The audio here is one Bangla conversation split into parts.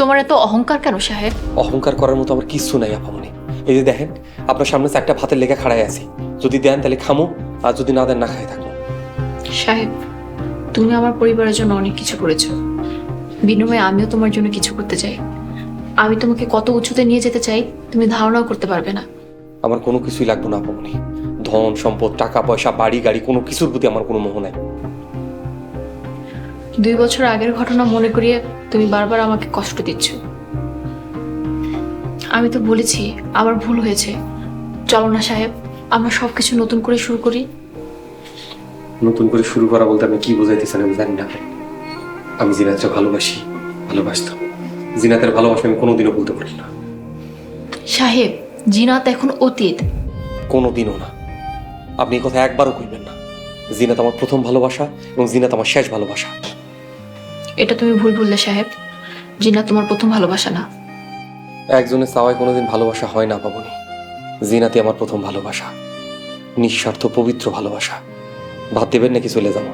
তোমার এত অহংকার কেন সাহেব? অহংকার করার মতো আমার কিচ্ছু নাই আপামনি। এই যে দেখেন, আপনার সামনে একটা ভাতের লেখা খাড়াই আছি, যদি দেন তাহলে খামো, আর যদি না দেন না খাই থাকবো। সাহেব, তুমি আমার পরিবারের জন্য অনেক কিছু করেছো, বিনিময়ে আমিও তোমার জন্য কিছু করতে চাই। আমি তোমাকে কত উঁচুতে নিয়ে যেতে চাই তুমি ধারণাও করতে পারবে না। আমার কোনো কিছুই লাগবে না আপামনি। ধন সম্পদ, টাকা পয়সা, বাড়ি গাড়ি, কোনো কিছুর প্রতি আমার কোনো মোহ নাই। 2 বছর আগের ঘটনা মনে করিয়ে তুমি বারবার আমাকে কষ্ট দিচ্ছ। আমি তো বলেছি আমার ভুল হয়েছে। চলো না সাহেব, আমরা সবকিছু নতুন করে শুরু করি। নতুন করে শুরু করা বলতে আমি কি বোঝাইতেছেন আমি জানি না। আমি জিনাতকে ভালোবাসতাম। জিনাতের ভালোবাসা আমি কোনোদিনও বলতে পারি না। সাহেব, জিনাত এখন অতীত। কোনোদিনও না। আপনি এই কথা একবারও কইবেন না। জিনাত আমার প্রথম ভালোবাসা এবং জিনাত আমার শেষ ভালোবাসা। এটা তুমি ভুল বললে সাহেব। জিনাত তোমার প্রথম ভালোবাসা না। একজনের চাওয়ায় কোনোদিন ভালোবাসা হয় না পাবনি। জিনাতি আমার প্রথম ভালোবাসা, নিঃস্বার্থ পবিত্র ভালোবাসা। ভাত দেবেন নাকি চলে যাবো?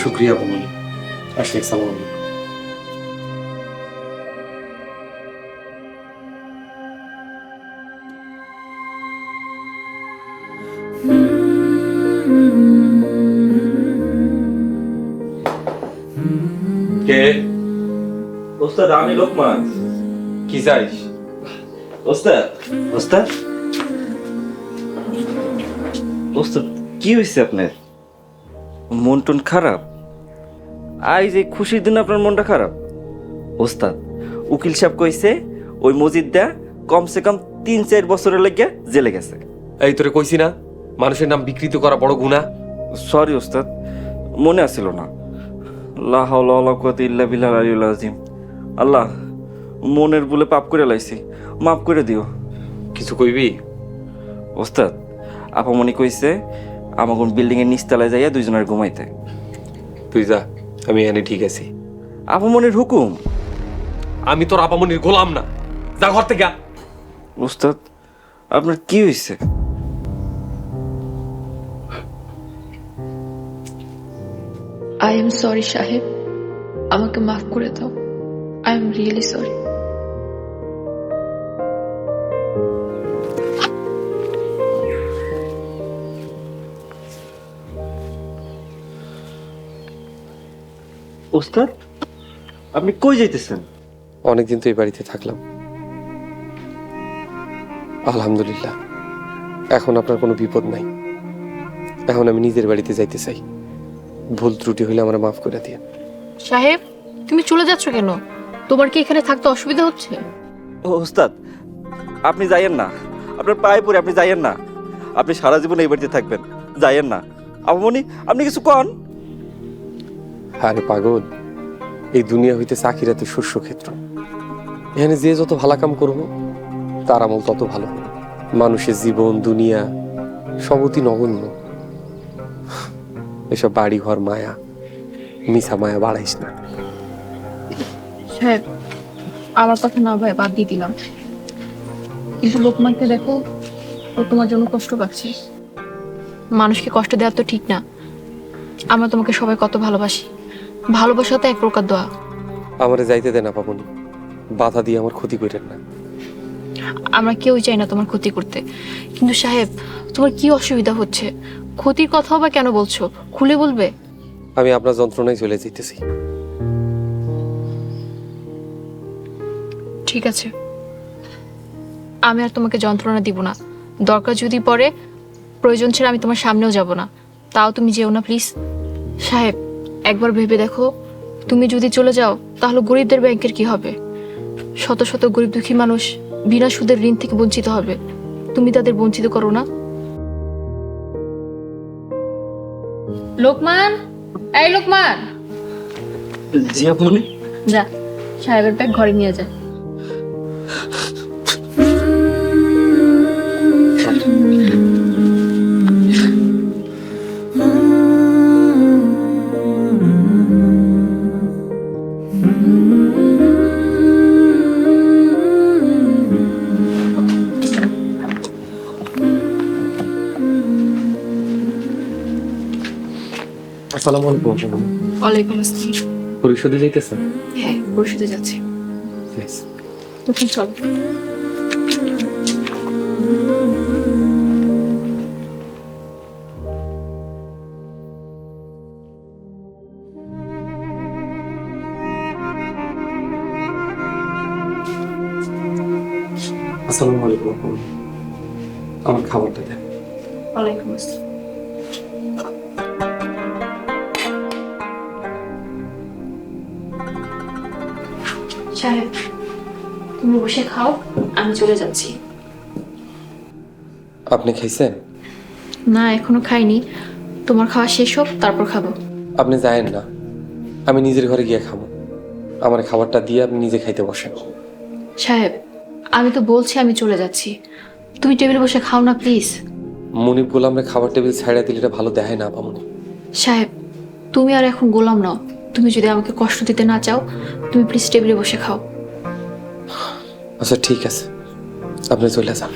শুক্রিয়া বলুন। আসলে সালাম আলাইকুম। কে? ওস্তাদ, আমি লোকমান। কি চাইস? ওস্তাদ ওস্তাদ ওস্তাদ, কি হয়েছে আপনার? মন টন খারাপ? আজ এই খুশির দিন আপনার মনটা খারাপ? ওস্তাদ, উকিল সাহেব কইছে ওই মজিদটা কমসে কম 3-4 বছরের লেগে জেলে গেছে। এই তোরে কইছি না মানুষের নাম বিকৃত করা বড় গুনাহ। সরি ওস্তাদ, মনে আসছিল না। লা হাওলা ওয়ালা কুওয়াতা ইল্লা বিল্লাহিল আলিয়্যিল আযীম। আল্লাহ, মনের ভুলে পাপ করে লাইছি, মাফ করে দিও। কিছু কইবি? ওস্তাদ, আপামনি কইছে আমাকে বিল্ডিং এর নিচতলায় যাইয়া দুইজনের ঘুমাইতে। তুই যা, আমি এখানে ঠিক আছি। আপামনির হুকুম। আমি তোর আপামনির গোলাম না, যা ঘর থেকে। ওস্তাদ, আপনার কি হয়েছে? আই এম সরি সাহেব, আমাকে মাফ করে দাও। I am really sorry. ওস্তাদ, আপনি কই যাইতেছেন? অনেকদিন তো এই বাড়িতে থাকলাম, আলহামদুলিল্লাহ এখন আপনার কোনো বিপদ নাই। এখন আমি নিজের বাড়িতে যাইতে চাই। ভুল ত্রুটি হলে আমার মাফ করে দিয়ে। সাহেব, তুমি চলে যাচ্ছ কেন? তোমার কি এখানে থাকতে অসুবিধা হচ্ছে? ওস্তাদ, আপনি যাইয়েন না, আপনার পায়ে পড়ে আপনি যাইয়েন না। আপনি সারা জীবন এই বাড়িতে থাকবেন, যাইয়েন না। আপামনি, আপনি কিছু কন। আরে পাগল, এই দুনিয়া হইতে আখিরাতে শস্য ক্ষেত্র। এখানে যে যত ভালো কাম করবো তার আমল তত ভালো হবে। মানুষের জীবন দুনিয়া সব অতি নগণ্য। এসব বাড়ি ঘর মায়া, মিছা মায়া বাড়াইস না। সাহেব, আমার কথা না ভাই বাদ দিয়ে দিলাম, কিন্তু লোকমানকে দেখো, ও তোমার জন্য কষ্ট পাচ্ছে। মানুষকে কষ্ট দেওয়া তো ঠিক না। আমরা তোমাকে সবাই কত ভালোবাসি, ভালোবাসা তো এক প্রকার দোয়া। আমারে যাইতে দেন আপামনি, বাধা দিয়ে আমার ক্ষতি করেন না। আমরা কেউই চাই না তোমার ক্ষতি করতে, কিন্তু সাহেব, তোমার কি অসুবিধা হচ্ছে? ক্ষতির কথাও বা কেন বলছো? খুলে বলবে? আমি আপনার যন্ত্রণায় চলে যেতেছি। ঠিক আছে, আমি আর তোমাকে যন্ত্রণা দিব না। দরকার যদি পড়ে, প্রয়োজন ছিল আমি তোমার সামনেও যাব না। তাও তুমি যেও না প্লিজ। সাহেব, একবার ভেবে দেখো, তুমি যদি চলে যাও তাহলে গরিবদের ব্যাংকের কি হবে? শত শত গরিব দুঃখী মানুষ বিনা সুদের ঋণ থেকে বঞ্চিত হবে। তুমি তাদের বঞ্চিত করো না। লোকমান, এই লোকমান, জি আপামনি। যা সাহেবের ব্যাগ ঘরে নিয়ে যা। আসসালামু আলাইকুম। ওয়ালাইকুম আসসালাম। পরিষদে যাইতেছেন? হ্যাঁ, পরিষদে যাচ্ছি। তুমি চলো। আসসালামু আলাইকুম। আমার খাবারটা দেন। ওয়ালাইকুম আসসালাম। সাহেব, তুমি বসে খাও, আমি চলে যাচ্ছি। আপনি খাইছেন? না, এখনো খাইনি। তোমার খাওয়া শেষ হোক, তারপর খাবো। আপনি যায়েন না, আমি নিজের ঘরে গিয়ে খাবো। আমার খাবারটা দিয়ে আপনি নিজে খাইতে বসেন। সাহেব, আমি তো বলছি আমি চলে যাচ্ছি। তুমি টেবিলে বসে খাও না প্লিজ। মনিব গোলামরে খাবার টেবিল ছাইড়া দিলে এটা ভালো দেখায় না পামনি। সাহেব, তুমি আর এখন গোলাম নাও। তুমি যদি আমাকে কষ্ট দিতে না চাও, তুমি প্লিজ টেবিলে বসে খাও। আচ্ছা ঠিক আছে, আপনি চলে যান।